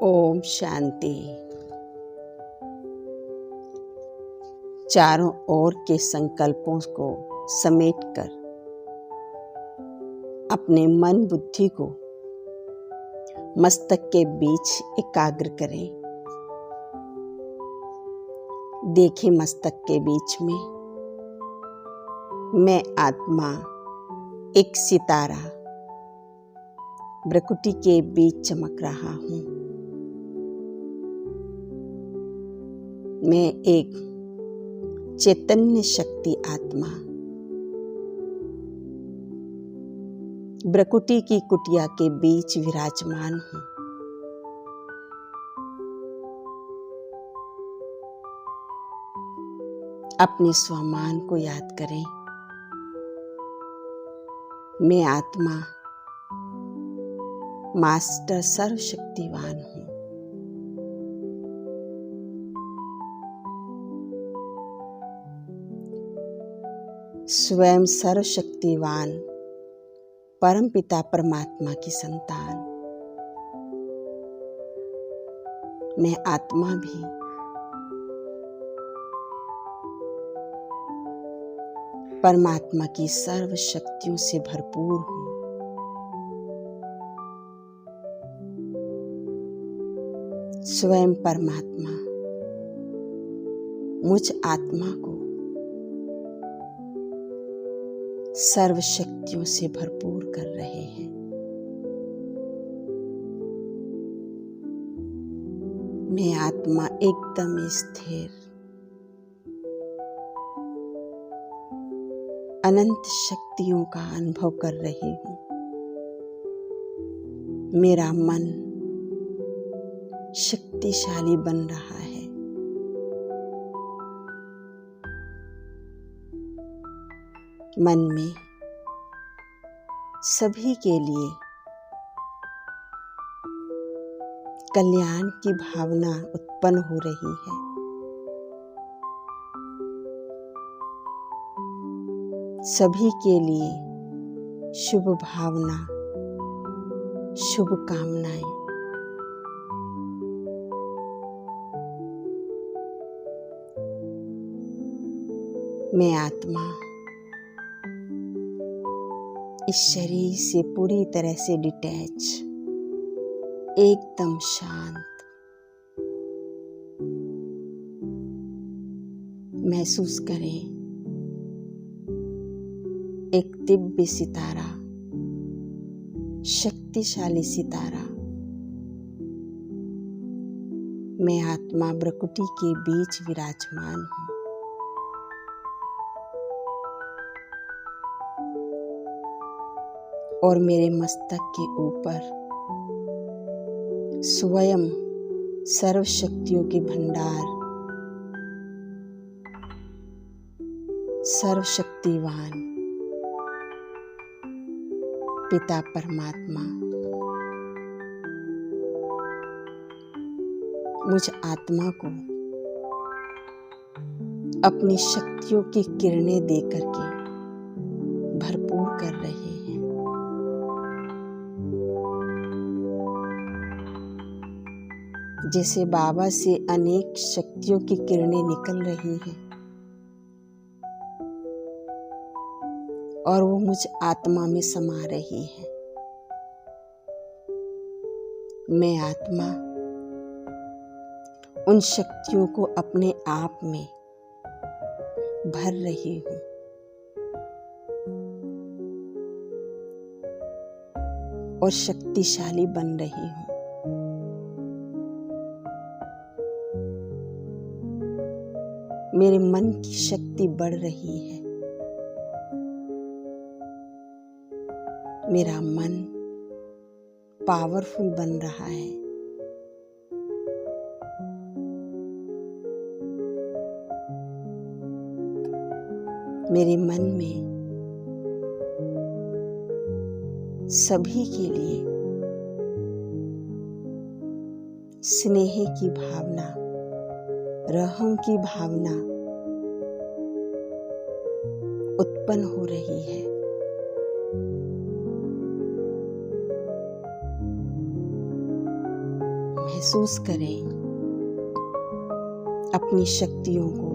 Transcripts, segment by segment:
ओम शांति। चारों ओर के संकल्पों को समेटकर अपने मन बुद्धि को मस्तक के बीच एकाग्र करें। देखें मस्तक के बीच में मैं आत्मा एक सितारा भ्रकुटी के बीच चमक रहा हूँ। मैं एक चैतन्य शक्ति आत्मा भ्रकुटी की कुटिया के बीच विराजमान हूँ। अपने स्वमान को याद करें। मैं आत्मा मास्टर सर्वशक्तिवान हूँ। स्वयं सर्वशक्तिवान परमपिता परमात्मा की संतान मैं आत्मा भी परमात्मा की सर्व शक्तियों से भरपूर हूँ। स्वयं परमात्मा मुझ आत्मा को सर्व शक्तियों से भरपूर कर रहे हैं। मैं आत्मा एकदम स्थिर अनंत शक्तियों का अनुभव कर रही हूँ। मेरा मन शक्तिशाली बन रहा है। मन में सभी के लिए कल्याण की भावना उत्पन्न हो रही है। सभी के लिए शुभ भावना, शुभ कामनाएं। मैं आत्मा इस शरीर से पूरी तरह से डिटैच, एकदम शांत महसूस करें। एक दिव्य सितारा, शक्तिशाली सितारा मैं आत्मा भ्रकुटी के बीच विराजमान हूँ। और मेरे मस्तक के ऊपर स्वयं सर्व शक्तियों के भंडार सर्वशक्तिवान पिता परमात्मा मुझ आत्मा को अपनी शक्तियों की किरणें देकर के भरपूर कर रहे हैं। जैसे बाबा से अनेक शक्तियों की किरणें निकल रही हैं और वो मुझ आत्मा में समा रही है। मैं आत्मा उन शक्तियों को अपने आप में भर रही हूँ। और शक्तिशाली बन रही हूँ। मेरे मन की शक्ति बढ़ रही है। मेरा मन पावरफुल बन रहा है। मेरे मन में सभी के लिए स्नेह की भावना, रहम की भावना उत्पन्न हो रही है। महसूस करें अपनी शक्तियों को।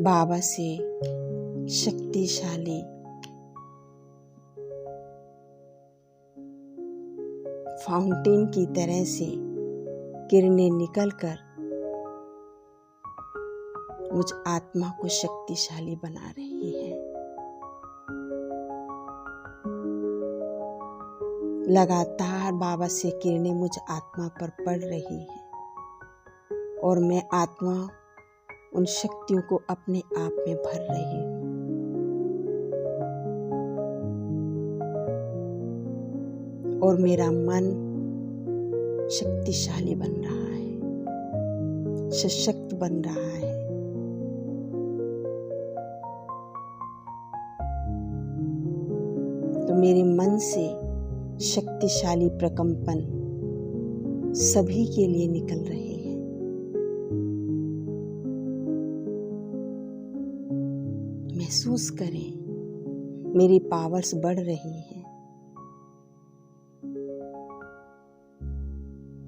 बाबा से शक्तिशाली फाउंटेन की तरह से किरणें निकलकर मुझ आत्मा को शक्तिशाली बना रही है। लगातार बाबा से किरणें मुझ आत्मा पर पड़ रही हैं और मैं आत्मा उन शक्तियों को अपने आप में भर रही हूँ। और मेरा मन शक्तिशाली बन रहा है, सशक्त बन रहा है। तो मेरे मन से शक्तिशाली प्रकंपन सभी के लिए निकल रहे हैं। महसूस करें मेरी पावर्स बढ़ रही हैं।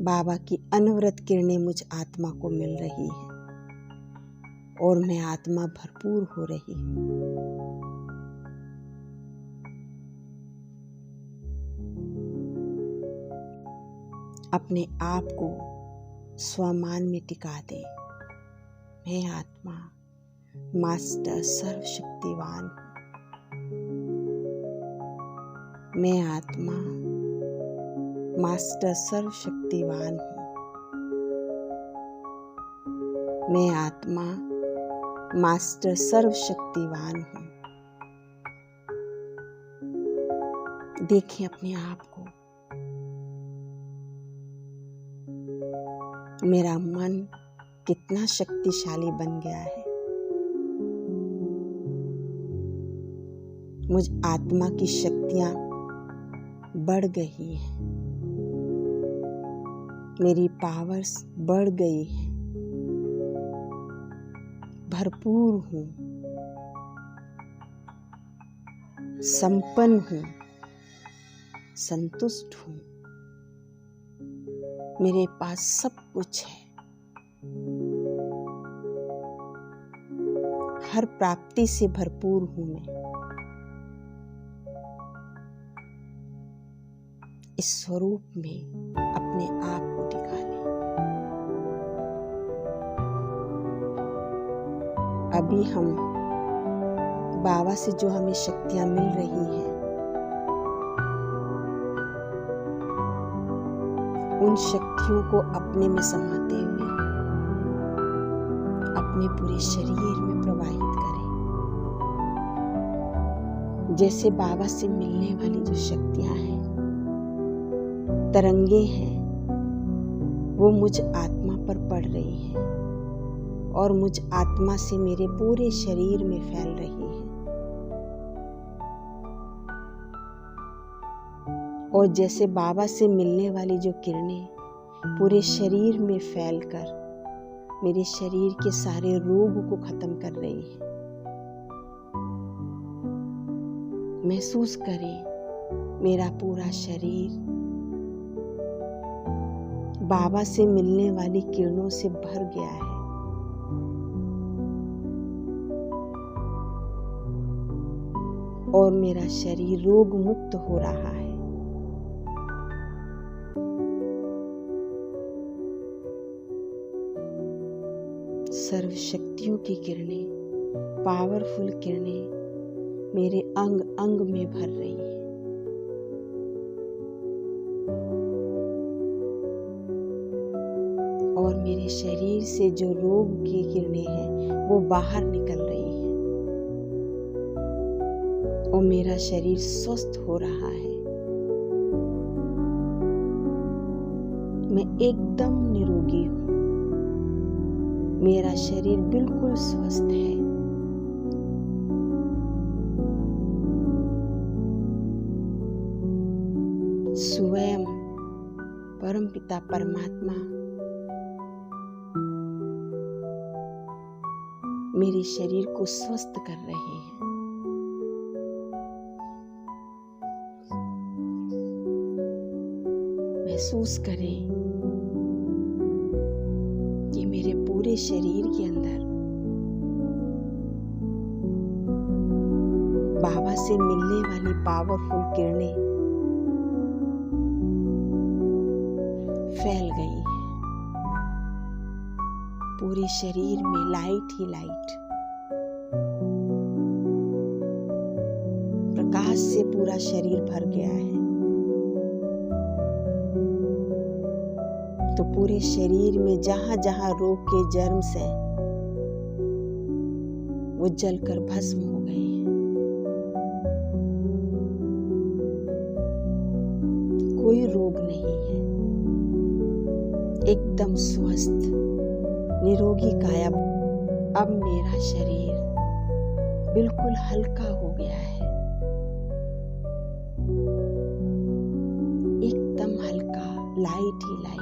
बाबा की अनवरत किरणें मुझ आत्मा को मिल रही हैं और मैं आत्मा भरपूर हो रही हूँ। अपने आप को स्वमान में टिका दे। मैं आत्मा मास्टर सर्वशक्तिवान हूँ। मैं आत्मा मास्टर सर्वशक्तिवान हूँ। मैं आत्मा मास्टर सर्वशक्तिवान हूँ। देखें अपने आप को। मेरा मन कितना शक्तिशाली बन गया है। मुझ आत्मा की शक्तियां बढ़ गई हैं। मेरी पावर्स बढ़ गई हैं। भरपूर हूँ, संपन्न हूँ, संतुष्ट हूँ। मेरे पास सब कुछ है। हर प्राप्ति से भरपूर हूं मैं। इस स्वरूप में अपने आप को टिका लें। अभी हम बाबा से जो हमें शक्तियां मिल रही हैं, उन शक्तियों को अपने में समाते हुए अपने पूरे शरीर में प्रवाहित करें। जैसे बाबा से मिलने वाली जो शक्तियां हैं, तरंगे हैं, वो मुझ आत्मा पर पड़ रही हैं और मुझ आत्मा से मेरे पूरे शरीर में फैल रही हैं। और जैसे बाबा से मिलने वाली जो किरणें पूरे शरीर में फैलकर मेरे शरीर के सारे रोग को खत्म कर रही हैं। महसूस करें मेरा पूरा शरीर बाबा से मिलने वाली किरणों से भर गया है। और मेरा शरीर रोग मुक्त हो रहा है। सर्व शक्तियों की किरणें, पावरफुल किरणें मेरे अंग अंग में भर रही हैं। और मेरे शरीर से जो रोग की किरणें हैं वो बाहर निकल रही हैं और मेरा शरीर स्वस्थ हो रहा है। मैं एकदम निरोगी हूँ। मेरा शरीर बिल्कुल स्वस्थ है। स्वयं परमपिता परमात्मा मेरे शरीर को स्वस्थ कर रहे हैं। महसूस करें कि मेरे पूरे शरीर के अंदर बाबा से मिलने वाली पावरफुल किरणें फैल गई हैं। पूरे शरीर में लाइट ही लाइट, प्रकाश से पूरा शरीर भर गया है। तो पूरे शरीर में जहां जहां रोग के जर्म्स हैं वो जलकर भस्म हो गए हैं। कोई रोग नहीं है, एकदम स्वस्थ निरोगी काया। अब मेरा शरीर बिल्कुल हल्का हो गया है, एकदम हल्का, लाइट ही लाइट।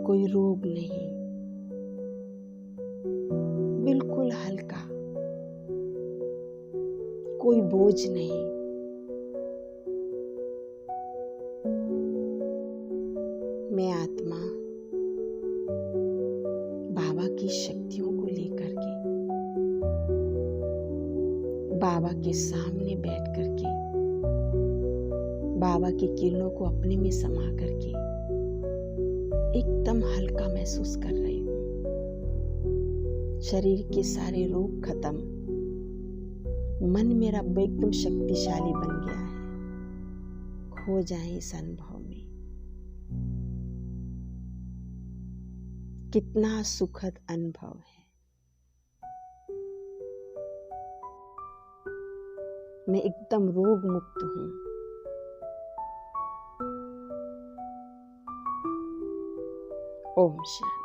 कोई रोग नहीं, बिल्कुल हल्का, कोई बोझ नहीं। मैं आत्मा बाबा की शक्तियों को लेकर के बाबा के सामने बैठ करके बाबा की किरणों को अपने में समा करके एकदम हल्का महसूस कर रही हूँ। शरीर के सारे रोग खत्म, मन मेरा एकदम शक्तिशाली बन गया है। खो जाए इस अनुभव में। कितना सुखद अनुभव है। मैं एकदम रोग मुक्त हूँ। ओम शांति।